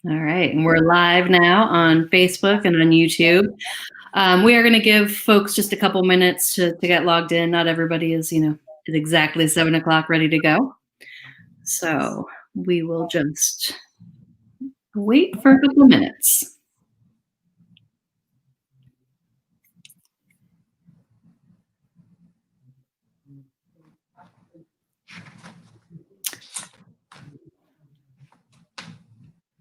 All right, and we're live now on Facebook and on YouTube. We are going to give folks just a couple minutes to get logged in. Not everybody is, at exactly 7 o'clock ready to go. So we will just wait for a couple minutes.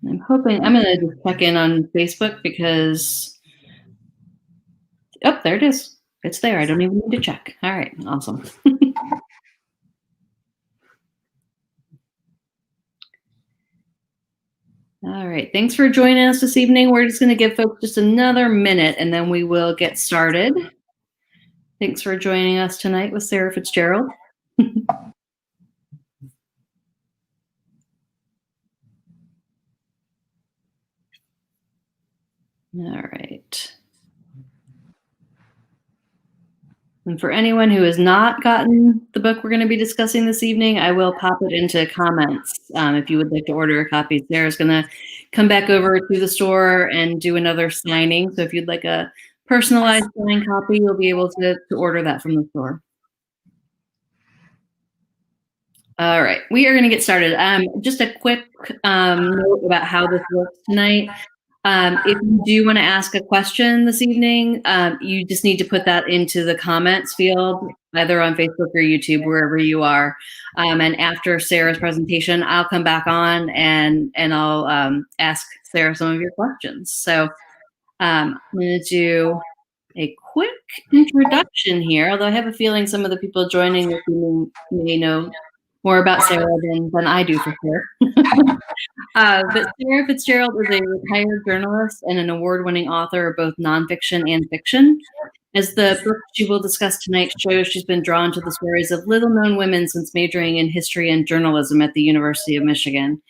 I'm hoping, I'm going to just check in on Facebook because, oh, there it is. It's there. I don't even need to check. All right, awesome. All right, thanks for joining us this evening. We're just going to give folks just another minute and then we will get started. Thanks for joining us tonight with Sara Fitzgerald. All right. And for anyone who has not gotten the book we're going to be discussing this evening, I will pop it into comments if you would like to order a copy. Sarah's going to come back over to the store and do another signing. So if you'd like a personalized signed copy, you'll be able to order that from the store. All right, we are going to get started. Just a quick note about how this works tonight. If you do want to ask a question this evening, you just need to put that into the comments field, either on Facebook or YouTube, wherever you are. And after Sarah's presentation, I'll come back on and I'll ask Sarah some of your questions. So I'm going to do a quick introduction here, although I have a feeling some of the people joining this evening may know more about Sara than I do for sure. But Sara Fitzgerald is a retired journalist and an award-winning author of both nonfiction and fiction. As the book she will discuss tonight shows, she's been drawn to the stories of little-known women since majoring in history and journalism at the University of Michigan.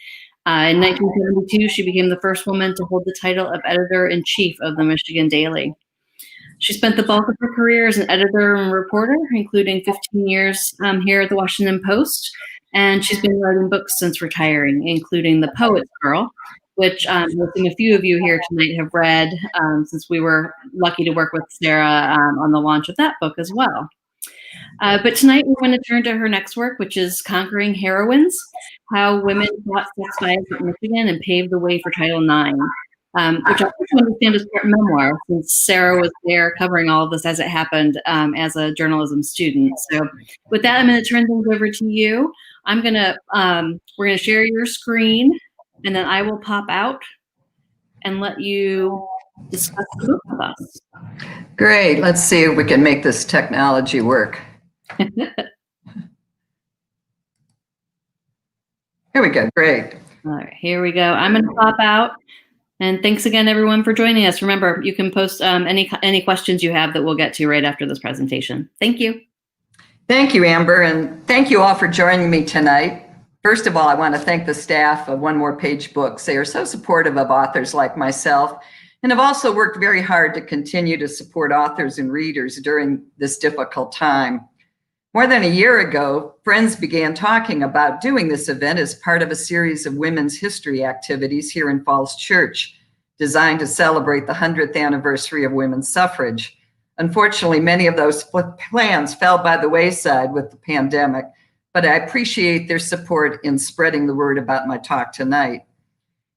In 1972, she became the first woman to hold the title of editor-in-chief of the Michigan Daily. She spent the bulk of her career as an editor and reporter, including 15 years here at the Washington Post. And she's been writing books since retiring, including The Poet's Girl, which I think a few of you here tonight have read since we were lucky to work with Sara on the launch of that book as well. But tonight we're going to turn to her next work, which is Conquering Heroines, How Women Fought Sex Violence at Michigan and Paved the Way for Title IX. Which I also understand is part memoir, since Sara was there covering all of this as it happened as a journalism student. So with that, I'm going to turn things over to you. We're going to share your screen, and then I will pop out and let you discuss the book with us. Great. Let's see if we can make this technology work. Here we go. Great. All right, here we go. I'm going to pop out. And thanks again, everyone, for joining us. Remember, you can post any questions you have that we'll get to right after this presentation. Thank you. Thank you, Amber, and thank you all for joining me tonight. First of all, I want to thank the staff of One More Page Books. They are so supportive of authors like myself and have also worked very hard to continue to support authors and readers during this difficult time. More than a year ago, friends began talking about doing this event as part of a series of women's history activities here in Falls Church, designed to celebrate the 100th anniversary of women's suffrage. Unfortunately, many of those plans fell by the wayside with the pandemic, but I appreciate their support in spreading the word about my talk tonight.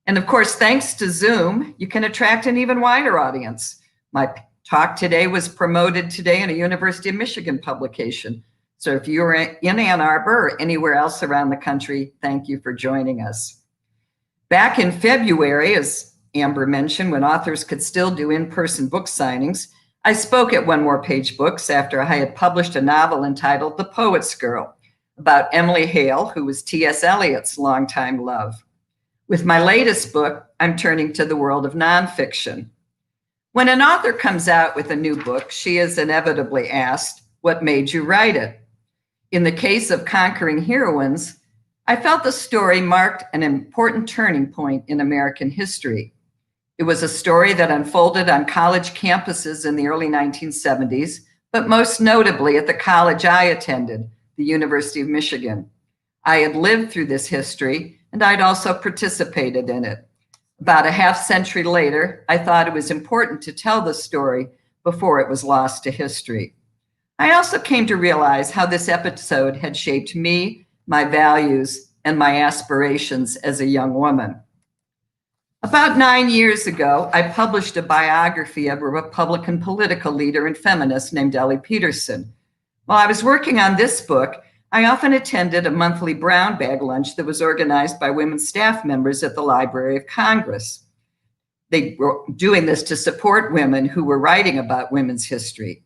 And of course, thanks to Zoom, you can attract an even wider audience. My talk today was promoted today in a University of Michigan publication. So if you're in Ann Arbor or anywhere else around the country, thank you for joining us. Back in February, as Amber mentioned, when authors could still do in-person book signings, I spoke at One More Page Books after I had published a novel entitled The Poet's Girl, about Emily Hale, who was T.S. Eliot's longtime love. With my latest book, I'm turning to the world of nonfiction. When an author comes out with a new book, she is inevitably asked, "What made you write it?" In the case of Conquering Heroines, I felt the story marked an important turning point in American history. It was a story that unfolded on college campuses in the early 1970s, but most notably at the college I attended, the University of Michigan. I had lived through this history, and I'd also participated in it. About a half century later, I thought it was important to tell the story before it was lost to history. I also came to realize how this episode had shaped me, my values, and my aspirations as a young woman. About 9 years ago, I published a biography of a Republican political leader and feminist named Ellie Peterson. While I was working on this book, I often attended a monthly brown bag lunch that was organized by women staff members at the Library of Congress. They were doing this to support women who were writing about women's history.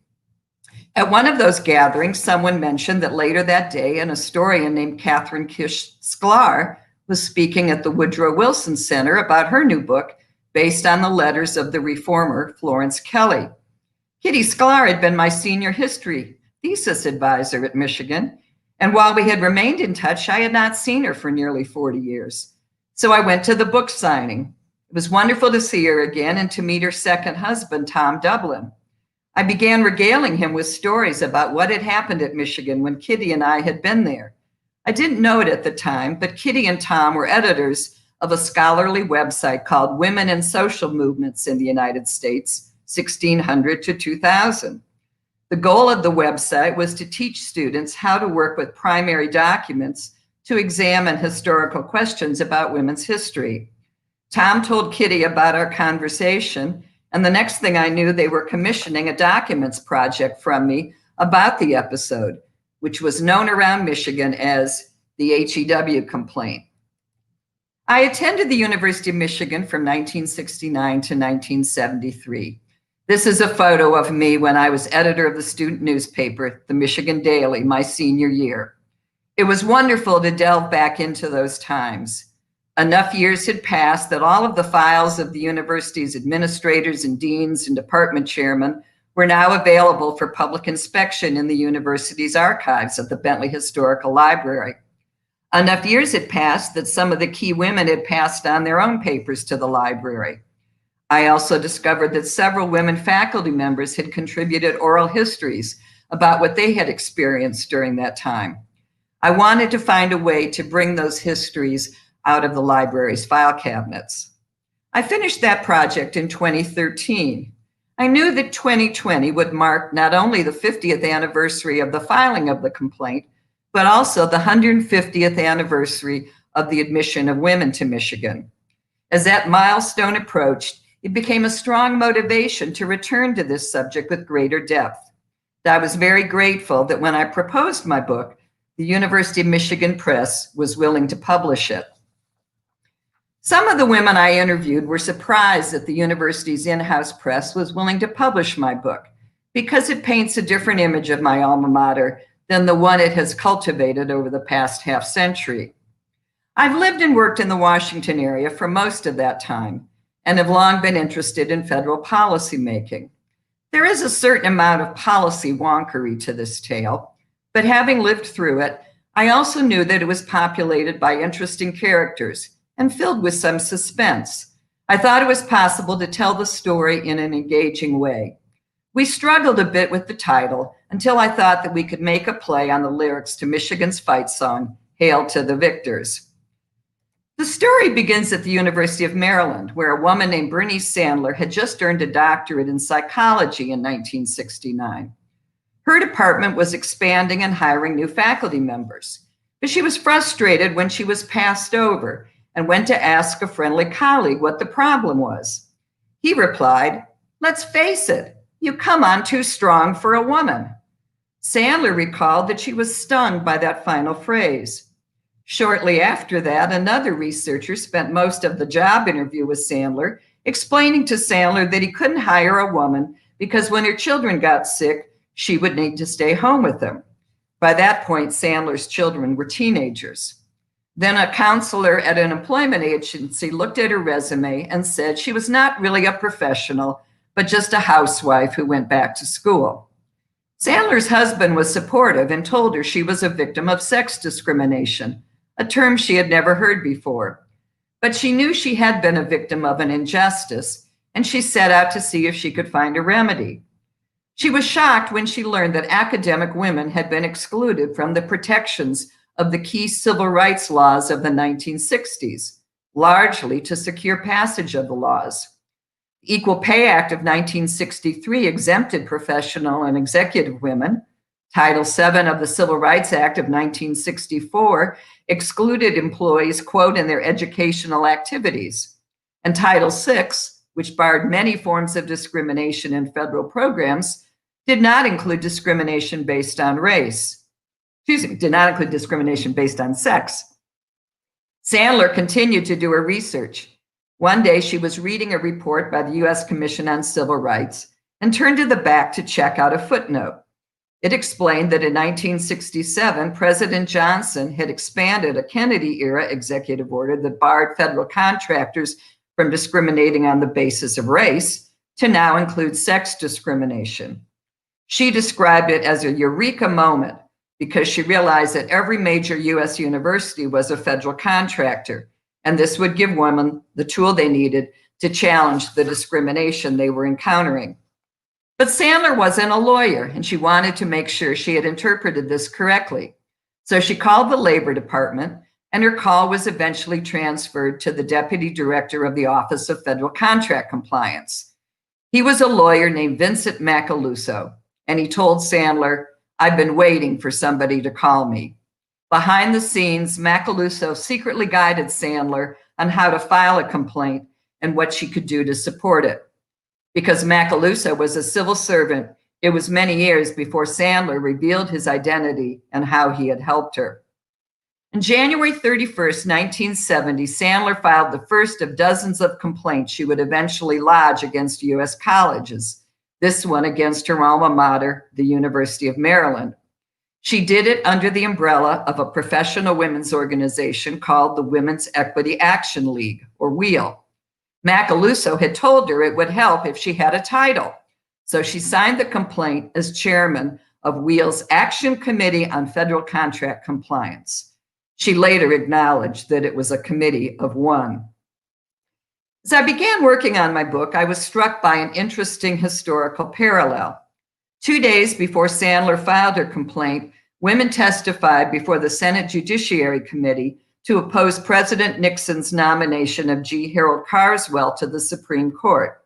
At one of those gatherings, someone mentioned that later that day, an historian named Catherine Kish Sklar was speaking at the Woodrow Wilson Center about her new book based on the letters of the reformer Florence Kelley. Kitty Sklar had been my senior history thesis advisor at Michigan, and while we had remained in touch, I had not seen her for nearly 40 years. So I went to the book signing. It was wonderful to see her again and to meet her second husband, Tom Dublin. I began regaling him with stories about what had happened at Michigan when Kitty and I had been there. I didn't know it at the time, but Kitty and Tom were editors of a scholarly website called Women and Social Movements in the United States, 1600 to 2000. The goal of the website was to teach students how to work with primary documents to examine historical questions about women's history. Tom told Kitty about our conversation, and the next thing I knew, they were commissioning a documents project from me about the episode, which was known around Michigan as the HEW complaint. I attended the University of Michigan from 1969 to 1973. This is a photo of me when I was editor of the student newspaper, the Michigan Daily, my senior year. It was wonderful to delve back into those times. Enough years had passed that all of the files of the university's administrators and deans and department chairmen were now available for public inspection in the university's archives at the Bentley Historical Library. Enough years had passed that some of the key women had passed on their own papers to the library. I also discovered that several women faculty members had contributed oral histories about what they had experienced during that time. I wanted to find a way to bring those histories out of the library's file cabinets. I finished that project in 2013. I knew that 2020 would mark not only the 50th anniversary of the filing of the complaint, but also the 150th anniversary of the admission of women to Michigan. As that milestone approached, it became a strong motivation to return to this subject with greater depth. I was very grateful that when I proposed my book, the University of Michigan Press was willing to publish it. Some of the women I interviewed were surprised that the university's in-house press was willing to publish my book because it paints a different image of my alma mater than the one it has cultivated over the past half century. I've lived and worked in the Washington area for most of that time and have long been interested in federal policy making. There is a certain amount of policy wonkery to this tale, but having lived through it, I also knew that it was populated by interesting characters and filled with some suspense. I thought it was possible to tell the story in an engaging way. We struggled a bit with the title until I thought that we could make a play on the lyrics to Michigan's fight song, Hail to the Victors. The story begins at the University of Maryland, where a woman named Bernice Sandler had just earned a doctorate in psychology in 1969. Her department was expanding and hiring new faculty members, but she was frustrated when she was passed over and went to ask a friendly colleague what the problem was. He replied, "Let's face it, you come on too strong for a woman." Sandler recalled that she was stung by that final phrase. Shortly after that, another researcher spent most of the job interview with Sandler, explaining to Sandler that he couldn't hire a woman because when her children got sick, she would need to stay home with them. By that point, Sandler's children were teenagers. Then a counselor at an employment agency looked at her resume and said she was not really a professional, but just a housewife who went back to school. Sandler's husband was supportive and told her she was a victim of sex discrimination, a term she had never heard before. But she knew she had been a victim of an injustice, and she set out to see if she could find a remedy. She was shocked when she learned that academic women had been excluded from the protections of the key civil rights laws of the 1960s, largely to secure passage of the laws. The Equal Pay Act of 1963 exempted professional and executive women. Title VII of the Civil Rights Act of 1964 excluded employees, quote, in their educational activities. And Title VI, which barred many forms of discrimination in federal programs, did not include discrimination based on race. Did not include discrimination based on sex. Sandler continued to do her research. One day, she was reading a report by the U.S. Commission on Civil Rights and turned to the back to check out a footnote. It explained that in 1967, President Johnson had expanded a Kennedy-era executive order that barred federal contractors from discriminating on the basis of race to now include sex discrimination. She described it as a eureka moment because she realized that every major U.S. university was a federal contractor, and this would give women the tool they needed to challenge the discrimination they were encountering. But Sandler wasn't a lawyer, and she wanted to make sure she had interpreted this correctly. So she called the Labor Department, and her call was eventually transferred to the Deputy Director of the Office of Federal Contract Compliance. He was a lawyer named Vincent Macaluso, and he told Sandler, "I've been waiting for somebody to call me." Behind the scenes, Macaluso secretly guided Sandler on how to file a complaint and what she could do to support it. Because Macaluso was a civil servant, it was many years before Sandler revealed his identity and how he had helped her. On January 31st, 1970, Sandler filed the first of dozens of complaints she would eventually lodge against U.S. colleges, this one against her alma mater, the University of Maryland. She did it under the umbrella of a professional women's organization called the Women's Equity Action League, or WEAL. Macaluso had told her it would help if she had a title, so she signed the complaint as chairman of WEAL's Action Committee on Federal Contract Compliance. She later acknowledged that it was a committee of one. As I began working on my book, I was struck by an interesting historical parallel. 2 days before Sandler filed her complaint, women testified before the Senate Judiciary Committee to oppose President Nixon's nomination of G. Harold Carswell to the Supreme Court.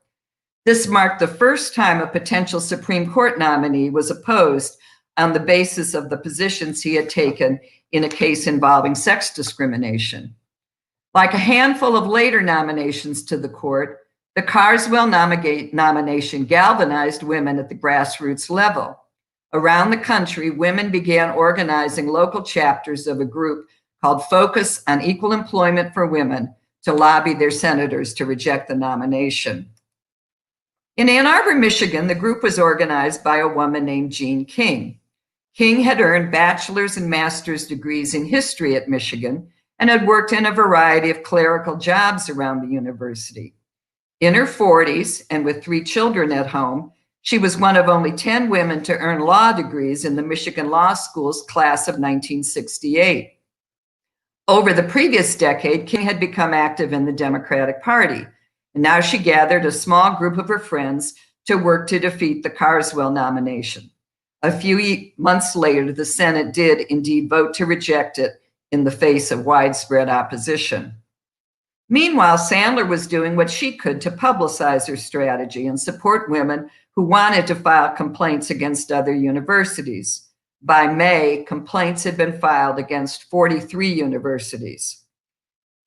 This marked the first time a potential Supreme Court nominee was opposed on the basis of the positions he had taken in a case involving sex discrimination. Like a handful of later nominations to the court, the Carswell nomination galvanized women at the grassroots level. Around the country, women began organizing local chapters of a group called Focus on Equal Employment for Women to lobby their senators to reject the nomination. In Ann Arbor, Michigan, the group was organized by a woman named Jean King. King had earned bachelor's and master's degrees in history at Michigan and had worked in a variety of clerical jobs around the university. In her 40s and with 3 children at home, she was one of only 10 women to earn law degrees in the Michigan Law School's class of 1968. Over the previous decade, King had become active in the Democratic Party, and now she gathered a small group of her friends to work to defeat the Carswell nomination. A few months later, the Senate did indeed vote to reject it in the face of widespread opposition. Meanwhile, Sandler was doing what she could to publicize her strategy and support women who wanted to file complaints against other universities. By May, complaints had been filed against 43 universities.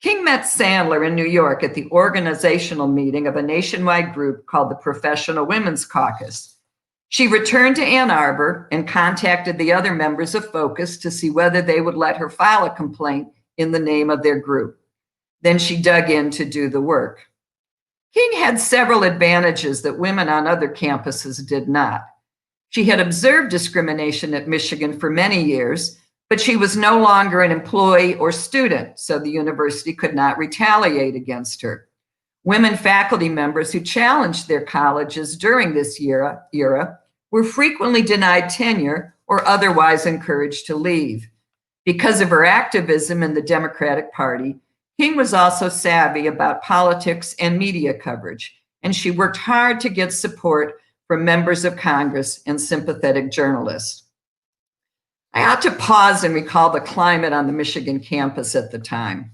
King met Sandler in New York at the organizational meeting of a nationwide group called the Professional Women's Caucus. She returned to Ann Arbor and contacted the other members of Focus to see whether they would let her file a complaint in the name of their group. Then she dug in to do the work. King had several advantages that women on other campuses did not. She had observed discrimination at Michigan for many years, but she was no longer an employee or student, so the university could not retaliate against her. Women faculty members who challenged their colleges during this era were frequently denied tenure or otherwise encouraged to leave. Because of her activism in the Democratic Party, King was also savvy about politics and media coverage, and she worked hard to get support from members of Congress and sympathetic journalists. I ought to pause and recall the climate on the Michigan campus at the time.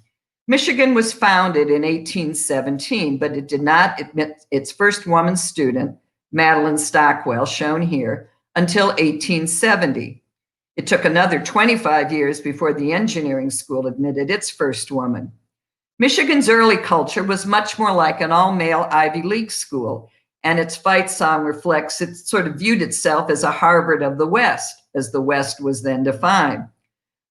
Michigan was founded in 1817, but it did not admit its first woman student, Madeline Stockwell, shown here, until 1870. It took another 25 years before the engineering school admitted its first woman. Michigan's early culture was much more like an all-male Ivy League school, and its fight song reflects it sort of viewed itself as a Harvard of the West, as the West was then defined.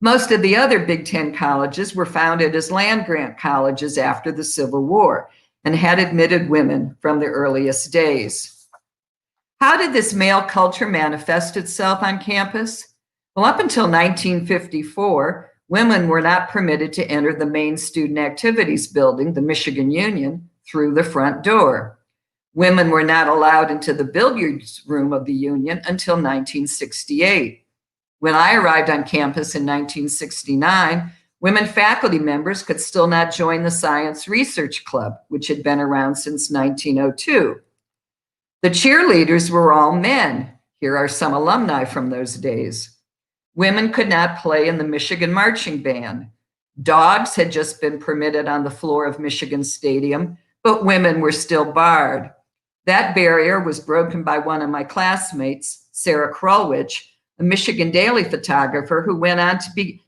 Most of the other Big Ten colleges were founded as land-grant colleges after the Civil War and had admitted women from the earliest days. How did this male culture manifest itself on campus? Well, up until 1954, women were not permitted to enter the main student activities building, the Michigan Union, through the front door. Women were not allowed into the billiards room of the Union until 1968. When I arrived on campus in 1969, women faculty members could still not join the Science Research Club, which had been around since 1902. The cheerleaders were all men. Here are some alumni from those days. Women could not play in the Michigan Marching Band. Dogs had just been permitted on the floor of Michigan Stadium, but women were still barred. That barrier was broken by one of my classmates, Sarah Krulwich, a Michigan Daily photographer who went on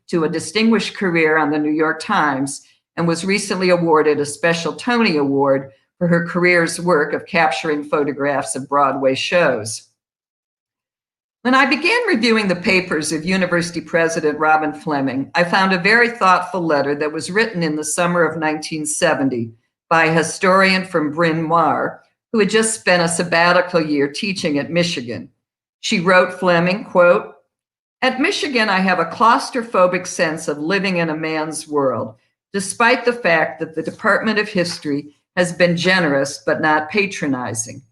to a distinguished career on the New York Times and was recently awarded a special Tony Award for her career's work of capturing photographs of Broadway shows. When I began reviewing the papers of University President Robin Fleming, I found a very thoughtful letter that was written in the summer of 1970 by a historian from Bryn Mawr who had just spent a sabbatical year teaching at Michigan. She wrote Fleming, quote, "At Michigan, I have a claustrophobic sense of living in a man's world, despite the fact that the Department of History has been generous but not patronizing.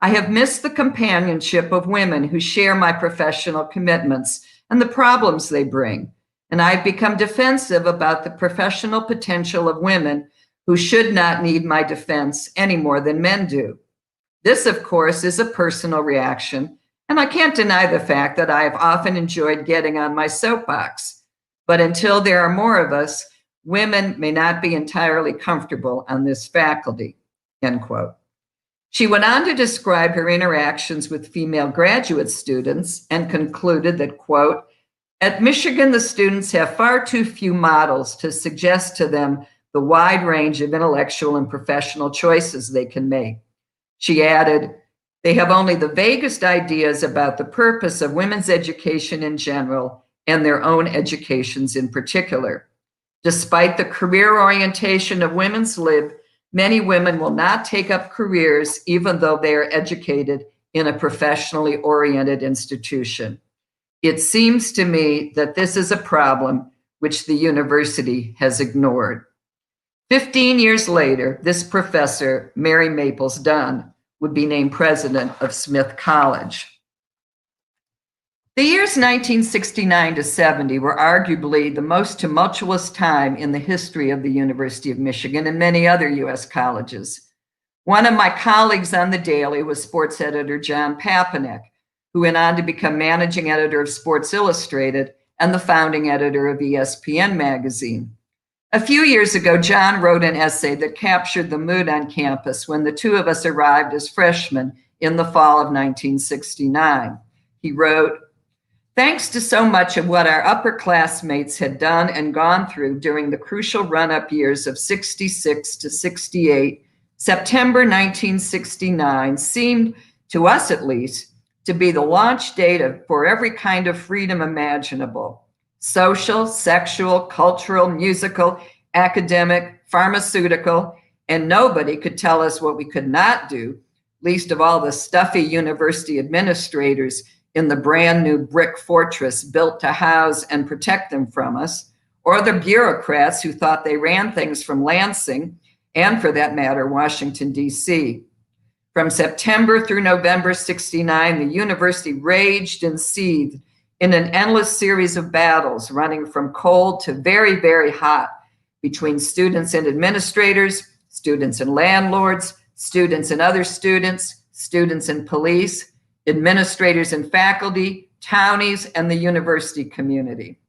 I have missed the companionship of women who share my professional commitments and the problems they bring, and I've become defensive about the professional potential of women who should not need my defense any more than men do. This, of course, is a personal reaction, and I can't deny the fact that I have often enjoyed getting on my soapbox. But until there are more of us, women may not be entirely comfortable on this faculty," end quote. She went on to describe her interactions with female graduate students and concluded that, quote, "At Michigan, the students have far too few models to suggest to them the wide range of intellectual and professional choices they can make." She added, "They have only the vaguest ideas about the purpose of women's education in general and their own educations in particular. Despite the career orientation of women's lib, many women will not take up careers even though they are educated in a professionally oriented institution. It seems to me that this is a problem which the university has ignored." 15 years later, this professor, Mary Maples Dunn, would be named president of Smith College. The years 1969 to 70 were arguably the most tumultuous time in the history of the University of Michigan and many other U.S. colleges. One of my colleagues on the Daily was sports editor John Papanek, who went on to become managing editor of Sports Illustrated and the founding editor of ESPN magazine. A few years ago, John wrote an essay that captured the mood on campus when the two of us arrived as freshmen in the fall of 1969. He wrote, "Thanks to so much of what our upperclassmates had done and gone through during the crucial run-up years of 66 to 68, September 1969 seemed, to us at least, to be the launch date for every kind of freedom imaginable. Social, sexual, cultural, musical, academic, pharmaceutical, and nobody could tell us what we could not do, least of all the stuffy university administrators in the brand new brick fortress built to house and protect them from us, or the bureaucrats who thought they ran things from Lansing, and for that matter, Washington, D.C. From September through November 69, the university raged and seethed in an endless series of battles running from cold to very, very hot between students and administrators, students and landlords, students and other students, students and police, administrators and faculty, townies, and the university community.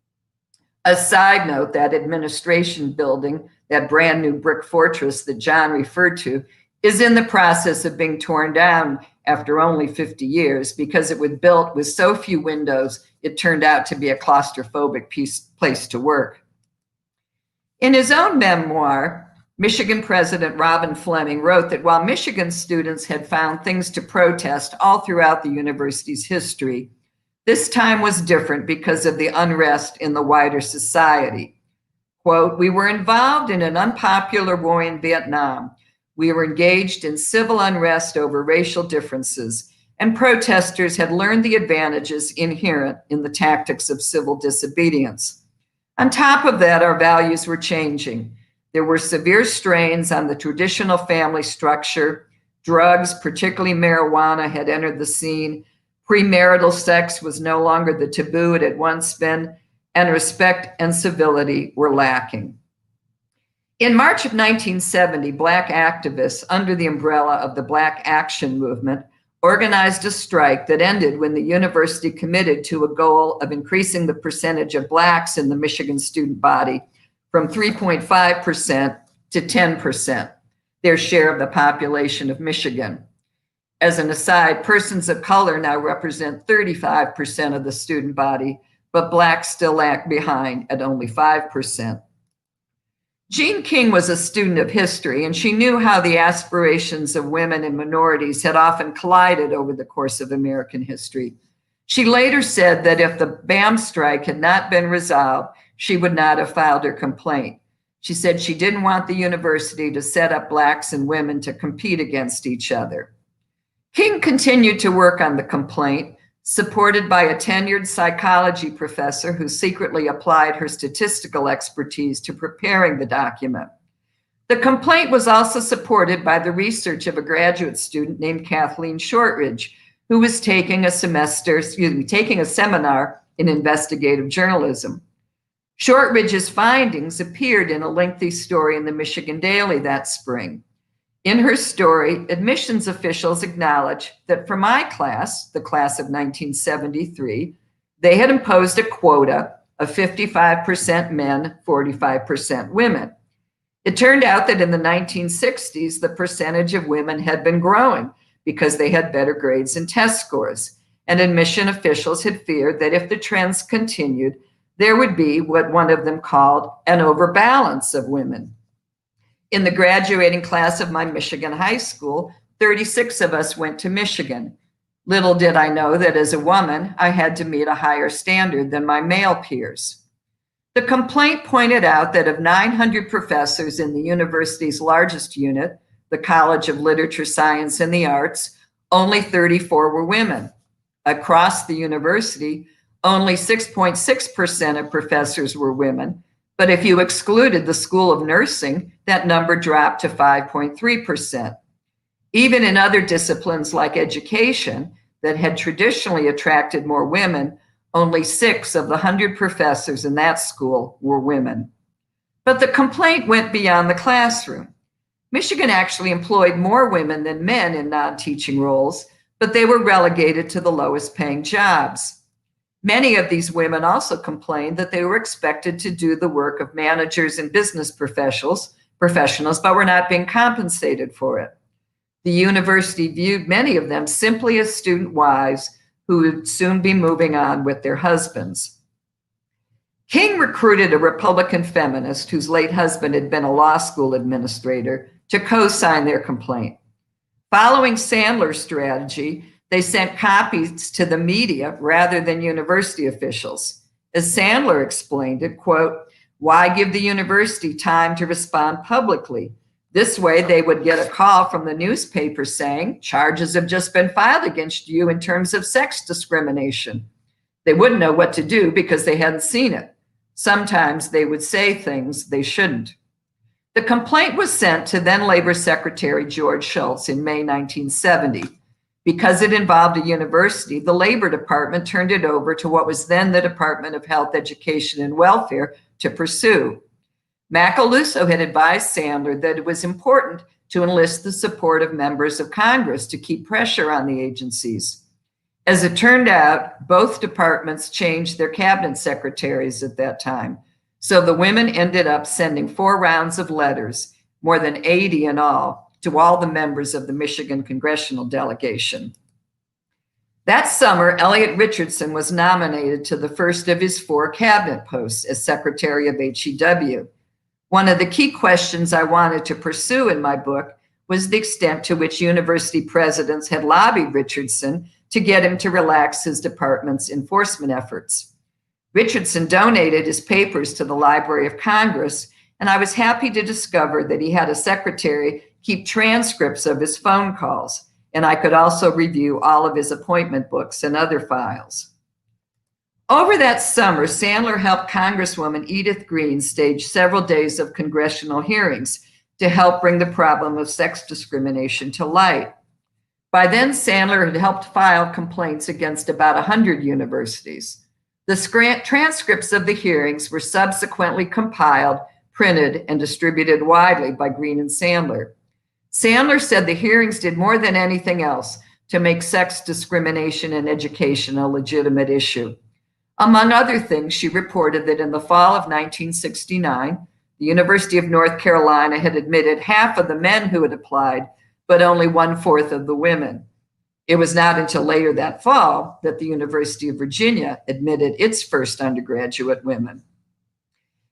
A side note, that administration building, that brand new brick fortress that John referred to, is in the process of being torn down after only 50 years because it was built with so few windows, it turned out to be a claustrophobic place to work. In his own memoir, Michigan President Robin Fleming wrote that while Michigan students had found things to protest all throughout the university's history, this time was different because of the unrest in the wider society. Quote, "We were involved in an unpopular war in Vietnam. We were engaged in civil unrest over racial differences, and protesters had learned the advantages inherent in the tactics of civil disobedience. On top of that, our values were changing. There were severe strains on the traditional family structure. Drugs, particularly marijuana, had entered the scene. Premarital sex was no longer the taboo it had once been, and respect and civility were lacking." In March of 1970, Black activists under the umbrella of the Black Action Movement organized a strike that ended when the university committed to a goal of increasing the percentage of Blacks in the Michigan student body from 3.5% to 10%, their share of the population of Michigan. As an aside, persons of color now represent 35% of the student body, but Blacks still lag behind at only 5%. Jean King was a student of history, and she knew how the aspirations of women and minorities had often collided over the course of American history. She later said that if the BAM strike had not been resolved, she would not have filed her complaint. She said she didn't want the university to set up Blacks and women to compete against each other. King continued to work on the complaint, supported by a tenured psychology professor who secretly applied her statistical expertise to preparing the document. The complaint was also supported by the research of a graduate student named Kathleen Shortridge, who was taking a seminar in investigative journalism. Shortridge's findings appeared in a lengthy story in the Michigan Daily that spring. In her story, admissions officials acknowledged that for my class, the class of 1973, they had imposed a quota of 55% men, 45% women. It turned out that in the 1960s, the percentage of women had been growing because they had better grades and test scores. And admission officials had feared that if the trends continued, there would be what one of them called an overbalance of women. In the graduating class of my Michigan high school, 36 of us went to Michigan. Little did I know that as a woman, I had to meet a higher standard than my male peers. The complaint pointed out that of 900 professors in the university's largest unit, the College of Literature, Science, and the Arts, only 34 were women. Across the university, only 6.6% of professors were women, but if you excluded the School of Nursing, that number dropped to 5.3%. Even in other disciplines like education that had traditionally attracted more women, only 6 of the 100 professors in that school were women. But the complaint went beyond the classroom. Michigan actually employed more women than men in non-teaching roles, but they were relegated to the lowest paying jobs. Many of these women also complained that they were expected to do the work of managers and business professionals, but were not being compensated for it. The university viewed many of them simply as student wives who would soon be moving on with their husbands. King recruited a Republican feminist whose late husband had been a law school administrator to co-sign their complaint. Following Sandler's strategy, they sent copies to the media rather than university officials. As Sandler explained it, quote, "Why give the university time to respond publicly? This way they would get a call from the newspaper saying, charges have just been filed against you in terms of sex discrimination. They wouldn't know what to do because they hadn't seen it. Sometimes they would say things they shouldn't." The complaint was sent to then Labor Secretary George Shultz in May 1970. Because it involved a university, the Labor Department turned it over to what was then the Department of Health, Education, and Welfare to pursue. Macaluso had advised Sandler that it was important to enlist the support of members of Congress to keep pressure on the agencies. As it turned out, both departments changed their cabinet secretaries at that time. So the women ended up sending 4 rounds of letters, more than 80 in all, to all the members of the Michigan congressional delegation. That summer, Elliot Richardson was nominated to the first of his 4 cabinet posts as Secretary of HEW. One of the key questions I wanted to pursue in my book was the extent to which university presidents had lobbied Richardson to get him to relax his department's enforcement efforts. Richardson donated his papers to the Library of Congress, and I was happy to discover that he had a secretary keep transcripts of his phone calls, and I could also review all of his appointment books and other files. Over that summer, Sandler helped Congresswoman Edith Green stage several days of congressional hearings to help bring the problem of sex discrimination to light. By then, Sandler had helped file complaints against about 100 universities. The transcripts of the hearings were subsequently compiled, printed, and distributed widely by Green and Sandler. Sandler said the hearings did more than anything else to make sex discrimination in education a legitimate issue. Among other things, she reported that in the fall of 1969, the University of North Carolina had admitted half of the men who had applied, but only 1/4 of the women. It was not until later that fall that the University of Virginia admitted its first undergraduate women.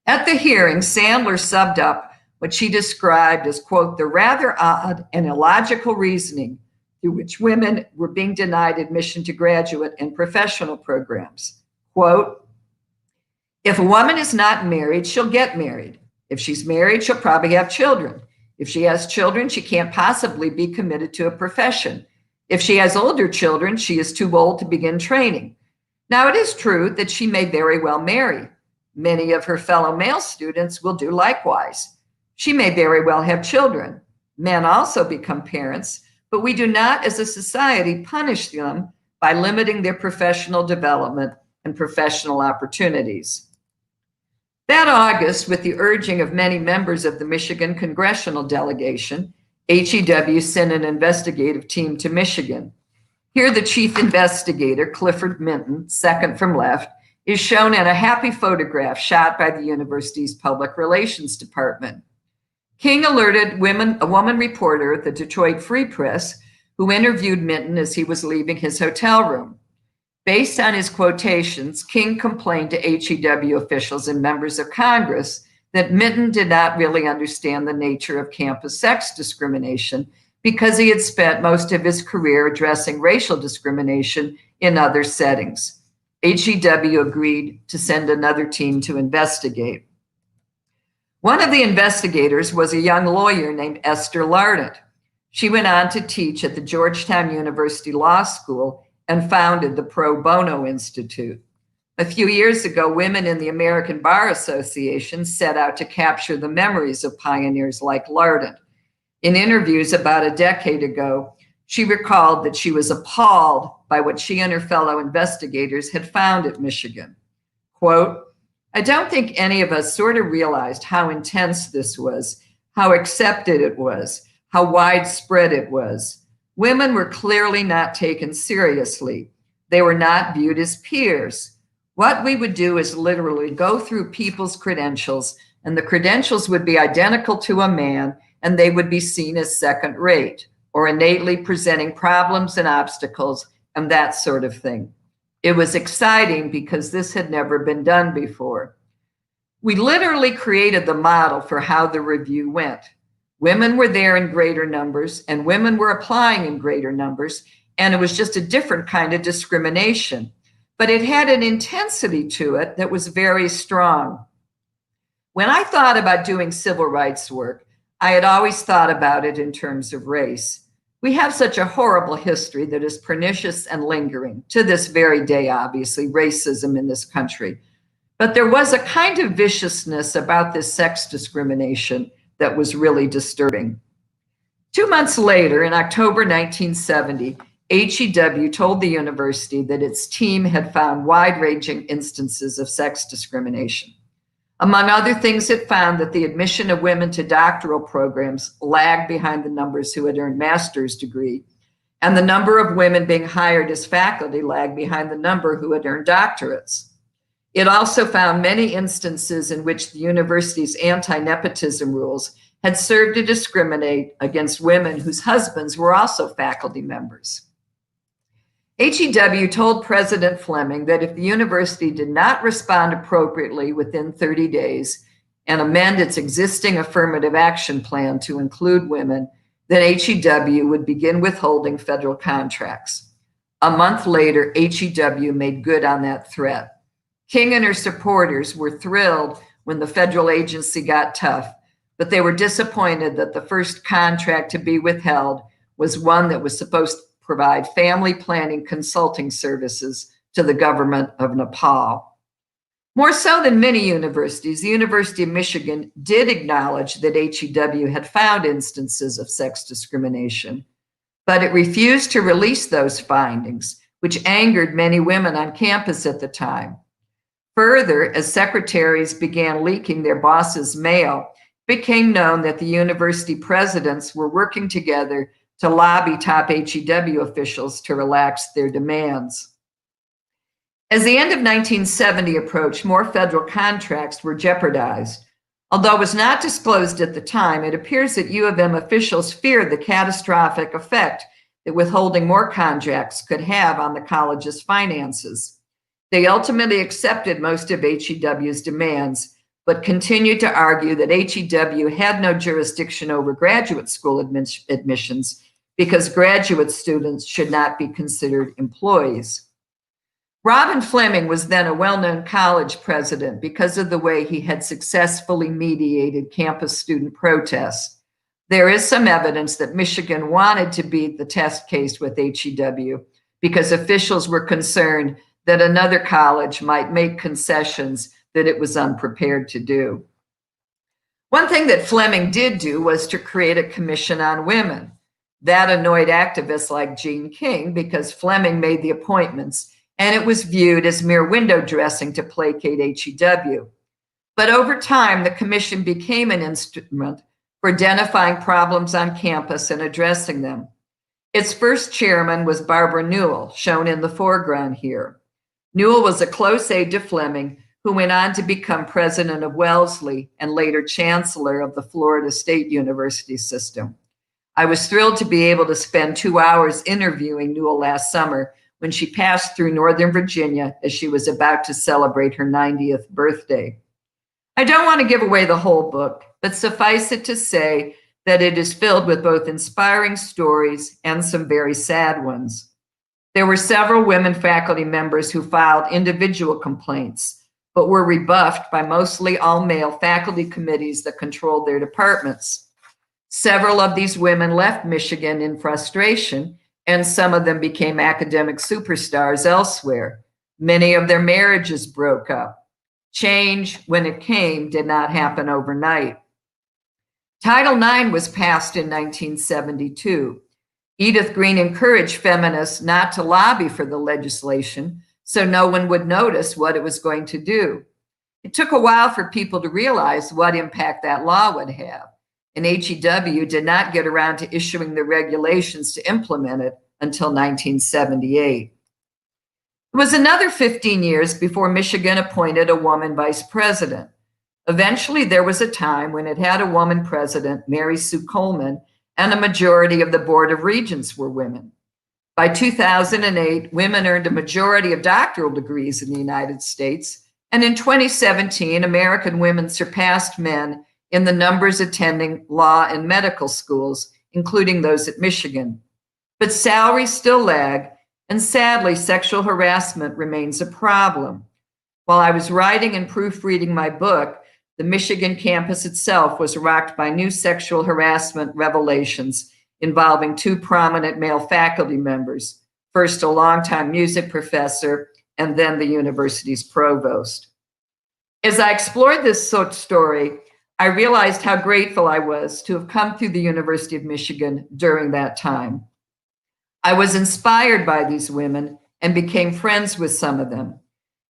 At the hearing, Sandler subbed up what she described as, quote, the rather odd and illogical reasoning through which women were being denied admission to graduate and professional programs. Quote, if a woman is not married, she'll get married. If she's married, she'll probably have children. If she has children, she can't possibly be committed to a profession. If she has older children, she is too old to begin training. Now, it is true that she may very well marry. Many of her fellow male students will do likewise. She may very well have children. Men also become parents, but we do not, as a society, punish them by limiting their professional development and professional opportunities. That August, with the urging of many members of the Michigan congressional delegation, HEW sent an investigative team to Michigan. Here, the chief investigator, Clifford Minton, second from left, is shown in a happy photograph shot by the university's public relations department. King alerted a woman reporter at the Detroit Free Press who interviewed Minton as he was leaving his hotel room. Based on his quotations, King complained to HEW officials and members of Congress that Minton did not really understand the nature of campus sex discrimination because he had spent most of his career addressing racial discrimination in other settings. HEW agreed to send another team to investigate. One of the investigators was a young lawyer named Esther Lardent. She went on to teach at the Georgetown University Law School and founded the Pro Bono Institute. A few years ago, women in the American Bar Association set out to capture the memories of pioneers like Lardent. In interviews about a decade ago, she recalled that she was appalled by what she and her fellow investigators had found at Michigan. Quote, I don't think any of us sort of realized how intense this was, how accepted it was, how widespread it was. Women were clearly not taken seriously. They were not viewed as peers. What we would do is literally go through people's credentials, and the credentials would be identical to a man, and they would be seen as second rate or innately presenting problems and obstacles and that sort of thing. It was exciting because this had never been done before. We literally created the model for how the review went. Women were there in greater numbers, and women were applying in greater numbers, and it was just a different kind of discrimination. But it had an intensity to it that was very strong. When I thought about doing civil rights work, I had always thought about it in terms of race. We have such a horrible history that is pernicious and lingering to this very day, obviously, racism in this country. But there was a kind of viciousness about this sex discrimination that was really disturbing. 2 months later, in October 1970, HEW told the university that its team had found wide-ranging instances of sex discrimination. Among other things, it found that the admission of women to doctoral programs lagged behind the numbers who had earned master's degree, and the number of women being hired as faculty lagged behind the number who had earned doctorates. It also found many instances in which the university's anti-nepotism rules had served to discriminate against women whose husbands were also faculty members. HEW told President Fleming that if the university did not respond appropriately within 30 days and amend its existing affirmative action plan to include women, then HEW would begin withholding federal contracts. A month later, HEW made good on that threat. King and her supporters were thrilled when the federal agency got tough, but they were disappointed that the first contract to be withheld was one that was supposed to provide family planning consulting services to the government of Nepal. More so than many universities, the University of Michigan did acknowledge that HEW had found instances of sex discrimination, but it refused to release those findings, which angered many women on campus at the time. Further, as secretaries began leaking their bosses' mail, it became known that the university presidents were working together to lobby top HEW officials to relax their demands. As the end of 1970 approached, more federal contracts were jeopardized. Although it was not disclosed at the time, it appears that U of M officials feared the catastrophic effect that withholding more contracts could have on the college's finances. They ultimately accepted most of HEW's demands, but continued to argue that HEW had no jurisdiction over graduate school admissions because graduate students should not be considered employees. Robin Fleming was then a well-known college president because of the way he had successfully mediated campus student protests. There is some evidence that Michigan wanted to beat the test case with HEW because officials were concerned that another college might make concessions that it was unprepared to do. One thing that Fleming did do was to create a commission on women. That annoyed activists like Jean King because Fleming made the appointments, and it was viewed as mere window dressing to placate HEW. But over time, the commission became an instrument for identifying problems on campus and addressing them. Its first chairman was Barbara Newell, shown in the foreground here. Newell was a close aide to Fleming, who went on to become president of Wellesley and later chancellor of the Florida State University system. I was thrilled to be able to spend 2 hours interviewing Newell last summer when she passed through Northern Virginia as she was about to celebrate her 90th birthday. I don't want to give away the whole book, but suffice it to say that it is filled with both inspiring stories and some very sad ones. There were several women faculty members who filed individual complaints, but were rebuffed by mostly all-male faculty committees that controlled their departments. Several of these women left Michigan in frustration, and some of them became academic superstars elsewhere. Many of their marriages broke up. Change, when it came, did not happen overnight. Title IX was passed in 1972. Edith Green encouraged feminists not to lobby for the legislation so no one would notice what it was going to do. It took a while for people to realize what impact that law would have, and HEW did not get around to issuing the regulations to implement it until 1978. It was another 15 years before Michigan appointed a woman vice president. Eventually, there was a time when it had a woman president, Mary Sue Coleman, and a majority of the Board of Regents were women. By 2008, women earned a majority of doctoral degrees in the United States, and in 2017, American women surpassed men in the numbers attending law and medical schools, including those at Michigan. But salaries still lag, and sadly, sexual harassment remains a problem. While I was writing and proofreading my book, the Michigan campus itself was rocked by new sexual harassment revelations involving two prominent male faculty members, first a longtime music professor and then the university's provost. As I explored this story, I realized how grateful I was to have come through the University of Michigan during that time. I was inspired by these women and became friends with some of them.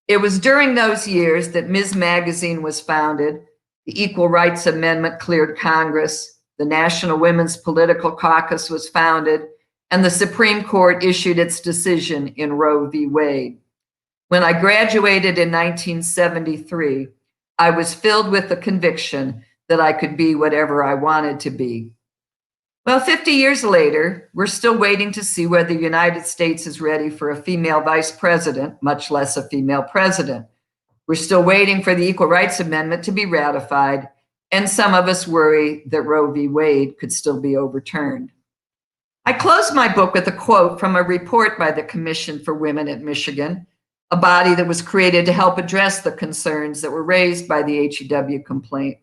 It was during those years that Ms. Magazine was founded, the Equal Rights Amendment cleared Congress, the National Women's Political Caucus was founded, and the Supreme Court issued its decision in Roe v. Wade. When I graduated in 1973, I was filled with the conviction that I could be whatever I wanted to be. Well, 50 years later, we're still waiting to see whether the United States is ready for a female vice president, much less a female president. We're still waiting for the Equal Rights Amendment to be ratified, and some of us worry that Roe v. Wade could still be overturned. I closed my book with a quote from a report by the Commission for Women at Michigan, a body that was created to help address the concerns that were raised by the HEW complaint.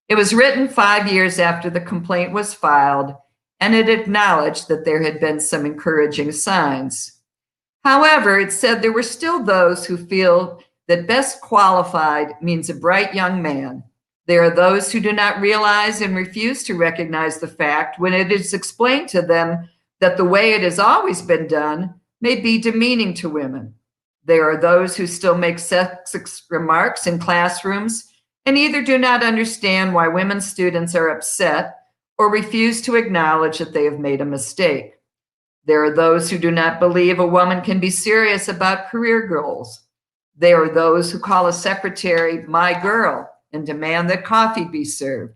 It was written 5 years after the complaint was filed, and it acknowledged that there had been some encouraging signs. However, it said there were still those who feel that best qualified means a bright young man. There are those who do not realize and refuse to recognize the fact when it is explained to them that the way it has always been done may be demeaning to women. There are those who still make sexist remarks in classrooms and either do not understand why women students are upset or refuse to acknowledge that they have made a mistake. There are those who do not believe a woman can be serious about career goals. There are those who call a secretary my girl and demand that coffee be served.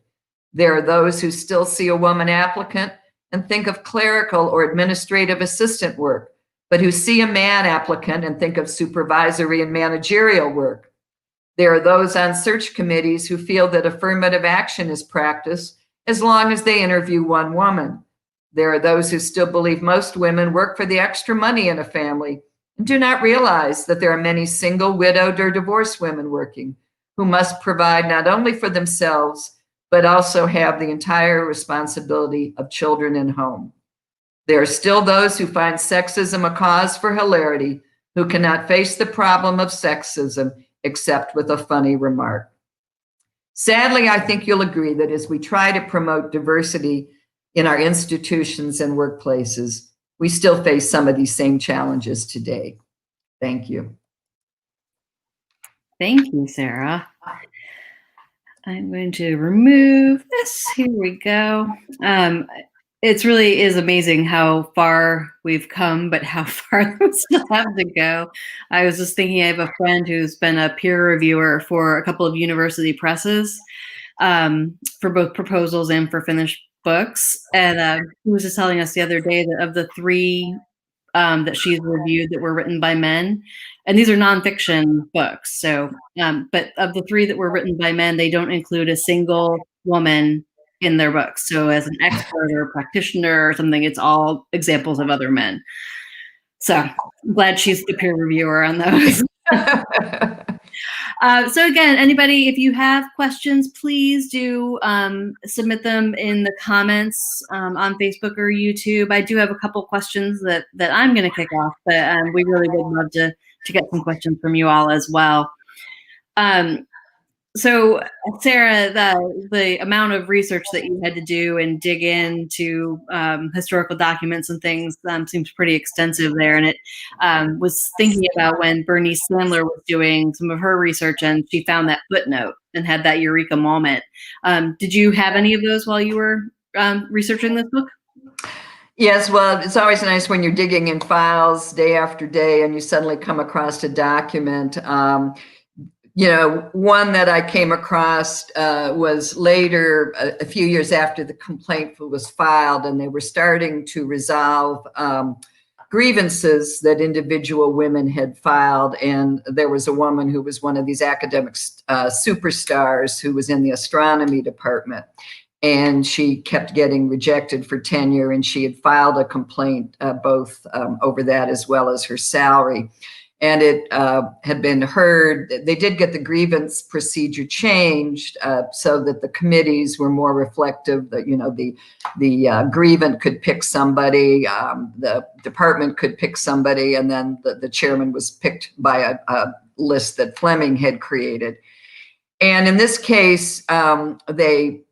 There are those who still see a woman applicant and think of clerical or administrative assistant work, but who see a man applicant and think of supervisory and managerial work. There are those on search committees who feel that affirmative action is practiced as long as they interview one woman. There are those who still believe most women work for the extra money in a family and do not realize that there are many single, widowed, or divorced women working who must provide not only for themselves, but also have the entire responsibility of children and home. There are still those who find sexism a cause for hilarity, who cannot face the problem of sexism except with a funny remark. Sadly, I think you'll agree that as we try to promote diversity in our institutions and workplaces, we still face some of these same challenges today. Thank you. Thank you, Sarah. I'm going to remove this. Here we go. It really is amazing how far we've come, but how far we still have to go. I was just thinking, I have a friend who's been a peer reviewer for a couple of university presses, for both proposals and for finished books. And he was just telling us the other day that of the 3 that she's reviewed that were written by men, and these are nonfiction books. So, but of the 3 that were written by men, they don't include a single woman in their books. So as an expert or a practitioner or something, it's all examples of other men. So I'm glad she's the peer reviewer on those. So again, anybody, if you have questions, please do submit them in the comments on Facebook or YouTube. I do have a couple questions that I'm going to kick off, but we really would love to get some questions from you all as well. So Sarah, the amount of research that you had to do and dig into historical documents and things seems pretty extensive there. And it was thinking about when Bernice Sandler was doing some of her research and she found that footnote and had that eureka moment. Did you have any of those while you were researching this book? Yes, well, it's always nice when you're digging in files day after day and you suddenly come across a document. One that I came across was later, a few years after the complaint was filed, and they were starting to resolve grievances that individual women had filed. And there was a woman who was one of these academic superstars who was in the astronomy department. And she kept getting rejected for tenure, and she had filed a complaint both over that as well as her salary. And it had been heard. They did get the grievance procedure changed so that the committees were more reflective. That the grievant could pick somebody, the department could pick somebody, and then the chairman was picked by a list that Fleming had created. And in this case, they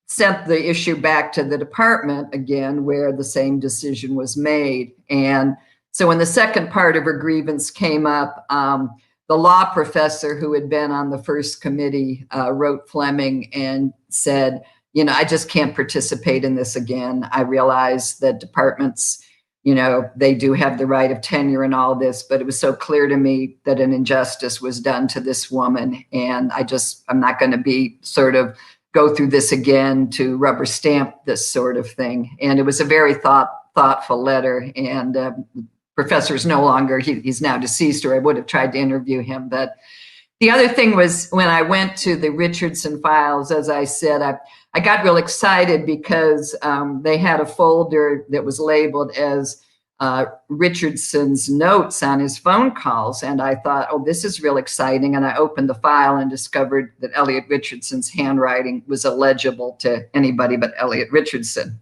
sent the issue back to the department again, where the same decision was made. And so when the second part of her grievance came up, the law professor who had been on the first committee wrote Fleming and said, I just can't participate in this again. I realize that departments they do have the right of tenure and all this, but it was so clear to me that an injustice was done to this woman. And I'm not going to be sort of go through this again to rubber stamp this sort of thing. And it was a very thoughtful letter. And professor's no longer, he's now deceased, or I would have tried to interview him. But the other thing was when I went to the Richardson files, as I said, I got real excited because they had a folder that was labeled as Richardson's notes on his phone calls. And I thought, oh, this is real exciting. And I opened the file and discovered that Elliot Richardson's handwriting was illegible to anybody but Elliot Richardson.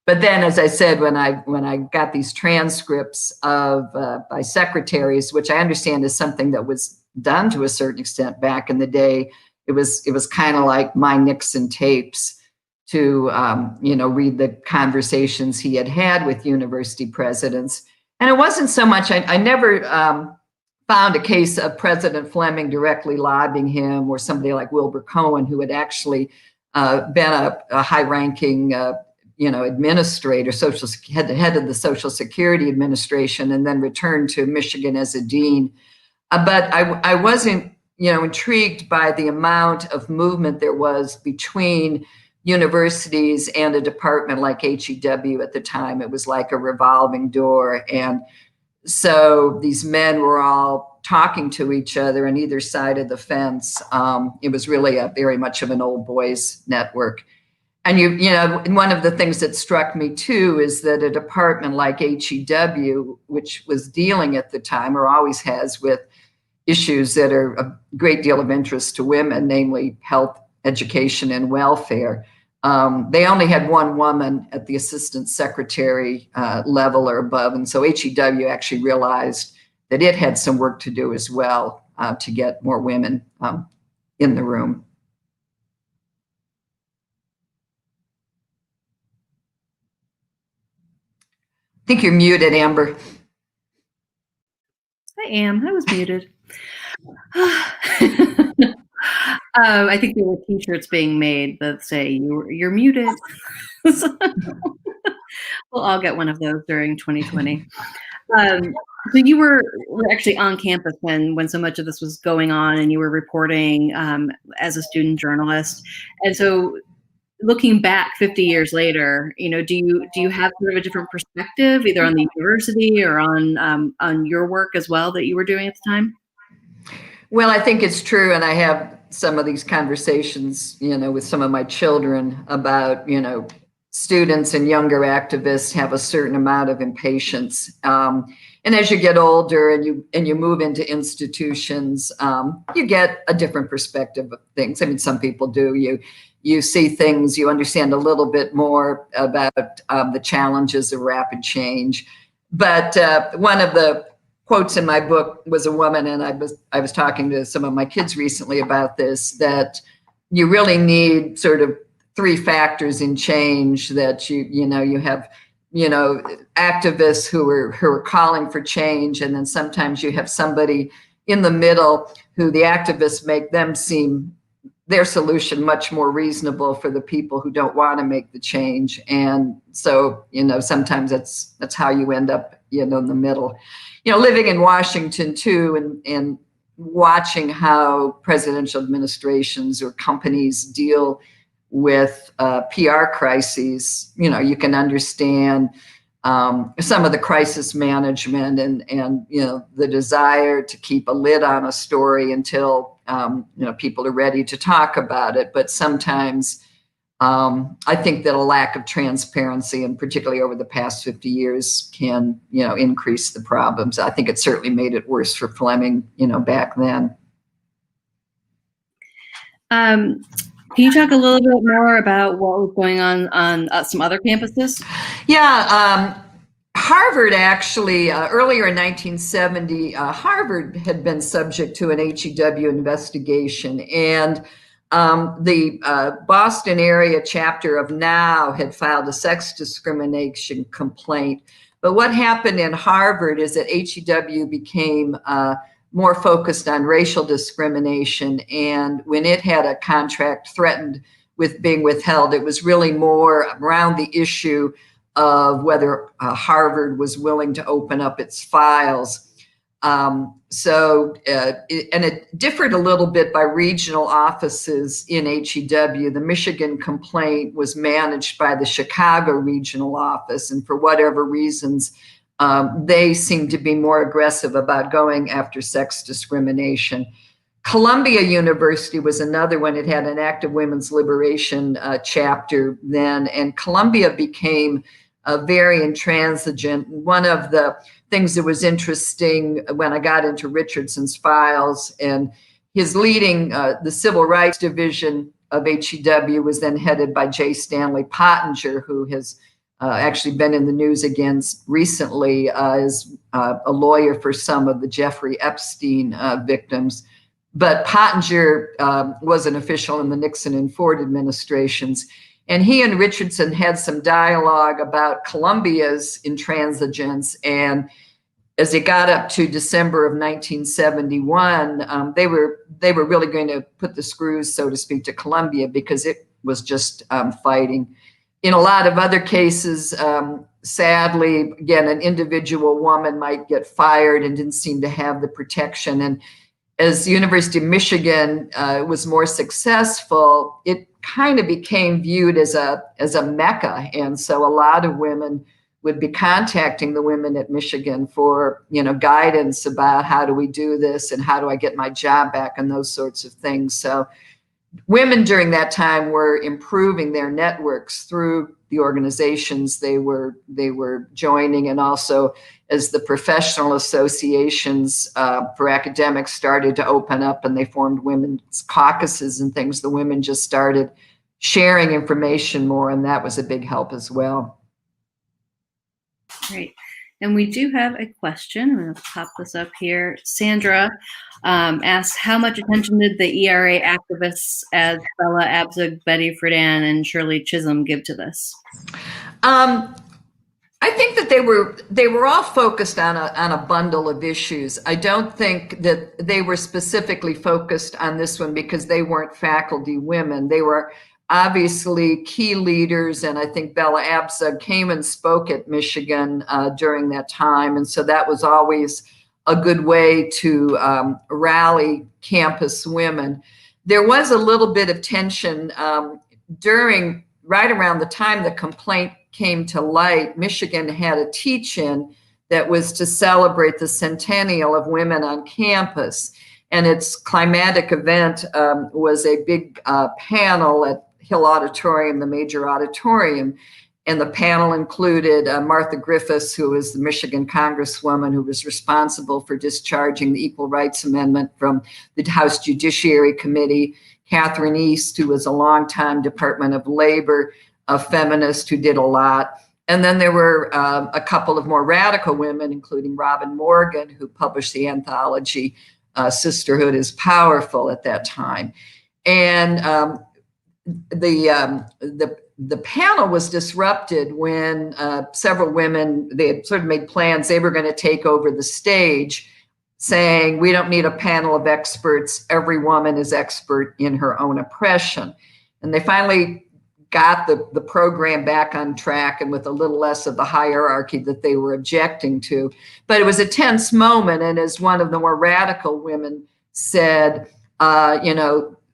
But then, as I said, when I got these transcripts of by secretaries, which I understand is something that was done to a certain extent back in the day, it was kind of like my Nixon tapes to read the conversations he had with university presidents. And it wasn't so much, I never found a case of President Fleming directly lobbying him, or somebody like Wilbur Cohen, who had actually been a high-ranking administrator, head of the Social Security Administration, and then returned to Michigan as a dean. But I wasn't, intrigued by the amount of movement there was between universities and a department like HEW at the time. It was like a revolving door. And so these men were all talking to each other on either side of the fence. It was really very much of an old boys network. And one of the things that struck me too is that a department like HEW, which was dealing at the time, or always has, with issues that are a great deal of interest to women, namely health, education, and welfare. They only had one woman at the assistant secretary level or above. And so HEW actually realized that it had some work to do as well to get more women in the room. I think you're muted, Amber. I am. I was muted. I think there were T-shirts being made that say you're muted. We'll all get one of those during 2020. So you were actually on campus when so much of this was going on, and you were reporting as a student journalist. And so, looking back 50 years later, do you have sort of a different perspective, either on the university or on your work as well that you were doing at the time? Well, I think it's true, and I have some of these conversations, with some of my children about, students and younger activists have a certain amount of impatience. And as you get older and you move into institutions, you get a different perspective of things. I mean, some people do. You see things, you understand a little bit more about the challenges of rapid change. But one of the quotes in my book was a woman, and I was talking to some of my kids recently about this, that you really need sort of three factors in change. That you have activists who are calling for change, and then sometimes you have somebody in the middle who the activists make them seem their solution much more reasonable for the people who don't want to make the change. And so sometimes that's how you end up in the middle. Living in Washington too, and watching how presidential administrations or companies deal with PR crises, you can understand some of the crisis management and the desire to keep a lid on a story until people are ready to talk about it. But sometimes I think that a lack of transparency, and particularly over the past 50 years, can increase the problems. I think it certainly made it worse for Fleming back then. Can you talk a little bit more about what was going on some other campuses? Yeah, Harvard actually, earlier in 1970, Harvard had been subject to an HEW investigation, and the Boston area chapter of NOW had filed a sex discrimination complaint. But what happened in Harvard is that HEW became more focused on racial discrimination. And when it had a contract threatened with being withheld, it was really more around the issue of whether Harvard was willing to open up its files. And it differed a little bit by regional offices in HEW. The Michigan complaint was managed by the Chicago regional office, and for whatever reasons, they seemed to be more aggressive about going after sex discrimination. Columbia University was another one. It had an active women's liberation chapter then, and Columbia became very intransigent. One of the things that was interesting when I got into Richardson's files, and his leading the Civil Rights Division of HEW was then headed by J. Stanley Pottinger, who has actually been in the news again recently as a lawyer for some of the Jeffrey Epstein victims. But Pottinger was an official in the Nixon and Ford administrations. And he and Richardson had some dialogue about Columbia's intransigence. And as it got up to December of 1971, they were really going to put the screws, so to speak, to Columbia because it was just fighting. In a lot of other cases, sadly, again, an individual woman might get fired and didn't seem to have the protection. And as the University of Michigan was more successful, it kind of became viewed as a mecca. And so a lot of women would be contacting the women at Michigan for, guidance about how do we do this and how do I get my job back and those sorts of things. So women during that time were improving their networks through the organizations they were joining, and also as the professional associations for academics started to open up and they formed women's caucuses and things, the women just started sharing information more, and that was a big help as well. Great. And we do have a question. I'm going to pop this up here. Sandra asks, how much attention did the ERA activists as Bella Abzug, Betty Friedan, and Shirley Chisholm give to this? I think that they were all focused on a bundle of issues. I don't think that they were specifically focused on this one because they weren't faculty women. They were obviously key leaders, and I think Bella Abzug came and spoke at Michigan during that time, and so that was always a good way to rally campus women. There was a little bit of tension right around the time the complaint came to light. Michigan had a teach-in that was to celebrate the centennial of women on campus, and its climatic event was a big panel at Hill Auditorium, the major auditorium. And the panel included Martha Griffiths, who was the Michigan Congresswoman who was responsible for discharging the Equal Rights Amendment from the House Judiciary Committee, Catherine East, who was a longtime Department of Labor feminist who did a lot. And then there were a couple of more radical women, including Robin Morgan, who published the anthology Sisterhood is Powerful at that time. And the panel was disrupted when several women, they had sort of made plans, they were going to take over the stage, saying, we don't need a panel of experts, every woman is expert in her own oppression. And they finally got the program back on track and with a little less of the hierarchy that they were objecting to. But it was a tense moment, and as one of the more radical women said,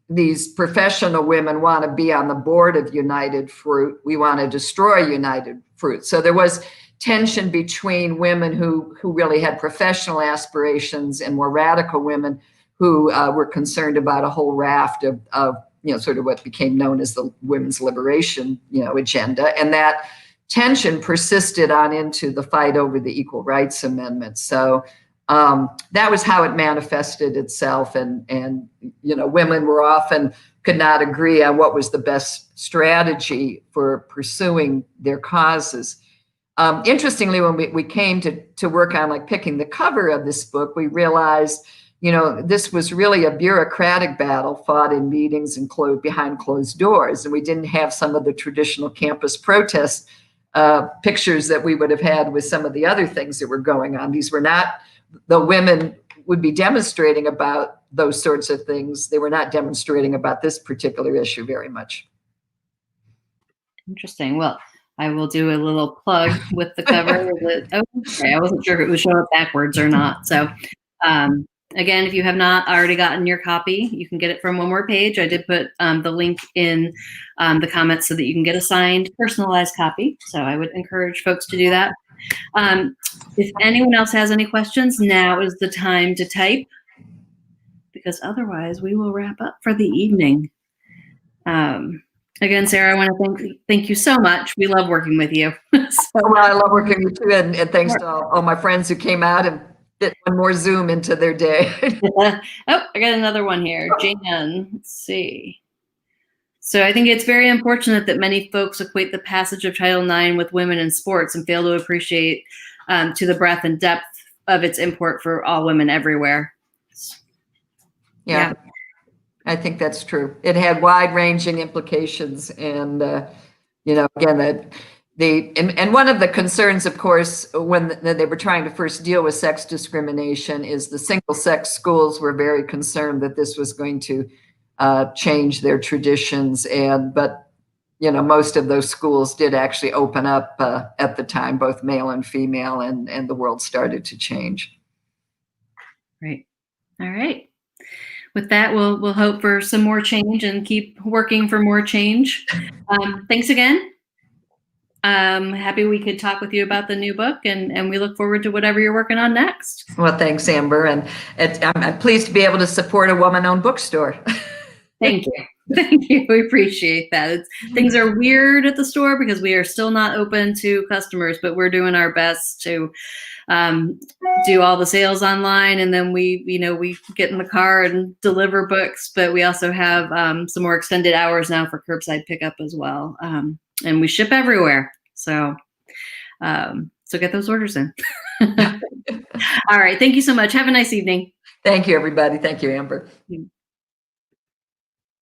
these professional women want to be on the board of United Fruit. We want to destroy United Fruit. So there was tension between women who really had professional aspirations and more radical women who were concerned about a whole raft of sort of what became known as the women's liberation, agenda. And that tension persisted on into the fight over the Equal Rights Amendment. So that was how it manifested itself, and women were often could not agree on what was the best strategy for pursuing their causes. Interestingly, when we came to work on picking the cover of this book, we realized this was really a bureaucratic battle fought in meetings and behind closed doors, and we didn't have some of the traditional campus protest pictures that we would have had with some of the other things that were going on. These were not the women would be demonstrating about those sorts of things. They were not demonstrating about this particular issue very much. Interesting. Well, I will do a little plug with the cover. Okay, I wasn't sure if it was showing up backwards or not. So again, if you have not already gotten your copy, you can get it from One More Page. I did put the link in the comments so that you can get a signed, personalized copy. So I would encourage folks to do that. If anyone else has any questions, now is the time to type, because otherwise we will wrap up for the evening. Again, Sarah, I want to thank you so much. We love working with you. Well, I love working with you, and thanks to all my friends who came out and fit one more Zoom into their day. Oh, I got another one here. Jan, let's see. So I think it's very unfortunate that many folks equate the passage of Title IX with women in sports and fail to appreciate to the breadth and depth of its import for all women everywhere. Yeah. I think that's true. It had wide-ranging implications, and again, and one of the concerns, of course, when they were trying to first deal with sex discrimination, is the single-sex schools were very concerned that this was going to change their traditions, but most of those schools did actually open up at the time, both male and female, and the world started to change. Right. All right. With that, we'll hope for some more change and keep working for more change. Thanks again. Happy we could talk with you about the new book, and we look forward to whatever you're working on next. Well, thanks, Amber, and I'm pleased to be able to support a woman-owned bookstore. Thank you. Thank you. We appreciate that. Things are weird at the store because we are still not open to customers, but we're doing our best to do all the sales online, and then we get in the car and deliver books, but we also have some more extended hours now for curbside pickup as well, and we ship everywhere, so get those orders in. All right, thank you so much. Have a nice evening. Thank you, everybody. Thank you, Amber.